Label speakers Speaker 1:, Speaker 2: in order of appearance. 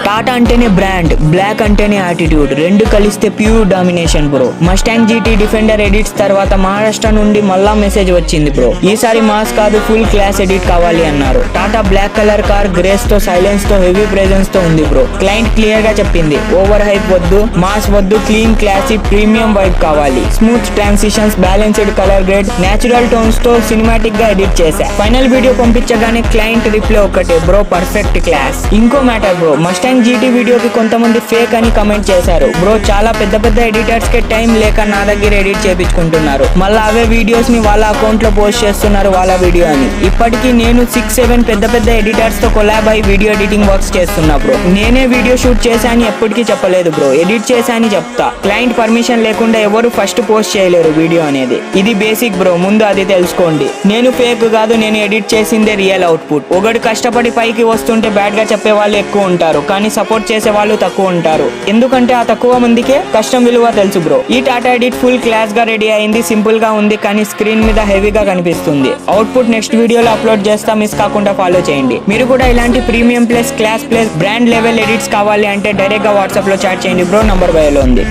Speaker 1: టాటా అంటేనే brand, black అంటేనే attitude, రెండు కలిస్తే pure domination bro. Mustang GT defender edits తర్వాత మహారాష్ట్ర నుండి మళ్ళా మెసేజ్ వచ్చింది బ్రో. ఈసారి మాస్ కాదు ఫుల్ క్లాస్ ఎడిట్ కావాలి అన్నారు. Tata black colour car grace తో, సైలెన్స్ తో, హెవీ ప్రెజెన్స్ తో ఉంది బ్రో. క్లయింట్ క్లియర్ గా చెప్పింది, ఓవర్ హైప్ వద్దు, మాస్ వద్దు, క్లీన్ క్లాసీ ప్రీమియం వైబ్ కావాలి. Smooth transitions, balanced colour grade, natural tones తో సినిమాటిక్ గా ఎడిట్ చేశా. ఫైనల్ వీడియో పంపించగానే క్లయింట్ రిప్లై ఒకటే, బ్రో పర్ఫెక్ట్ క్లాస్. ఇంకో మ్యాటర్ బ్రో, మస్టాంగ్ జీటీ వీడియోకి కొంతమంది ఫేక్ అని కమెంట్ చేశారు బ్రో. చాలా పెద్ద పెద్ద ఎడిటర్స్ కి టైం లేక నా దగ్గర ఎడిట్ చేపించుకుంటున్నారు, మళ్ళీ అవే వీడియోస్ ని వాళ్ళ అకౌంట్ లో పోస్ట్ చేస్తున్నారు వాళ్ళ వీడియో అని. ఇప్పటికీ నేను 6-7 పెద్ద పెద్ద ఎడిటర్స్ తో కొలాబ్ అయి వీడియో ఎడిటింగ్ వర్క్స్ చేస్తున్నా బ్రో. నేనే వీడియో షూట్ చేశాని ఎప్పటికీ చెప్పలేదు బ్రో, ఎడిట్ చేశాని చెప్తా. క్లయింట్ పర్మిషన్ లేకుండా ఎవరు ఫస్ట్ పోస్ట్ చేయలేరు వీడియో అనేది. ఇది బేసిక్ బ్రో, ముందు అది తెలుసుకోండి. నేను ఫేక్ కాదు, నేను ఎడిట్ చేసిందే రియల్ అవుట్పుట్. ఒకడు కష్టపడి పైకి వస్తుంటే బ్యాడ్ గా చెప్పే వాళ్ళు ఎక్కువ ఉంటారు, కానీ సపోర్ట్ చేసే వాళ్ళు తక్కువ ఉంటారు. ఎందుకంటే ఆ తక్కువ మందికే కష్టం విలువ తెలుసు బ్రో. ఈ టాటా ఎడిట్ ఫుల్ క్లాస్ గా రెడీ అయింది, సింపుల్ గా ఉంది, కానీ స్క్రీన్ మీద హెవీగా కనిపిస్తుంది. అవుట్పుట్ నెక్స్ట్ వీడియోలో అప్లోడ్ చేస్తా, మిస్ కాకుండా ఫాలో చేయండి. మీరు కూడా ఇలాంటి premium plus class plus brand level edits కావాలి అంటే డైరెక్ట్ గా వాట్సాప్ లో చాట్ చేయండి బ్రో, నంబర్ బయోలో ఉంది.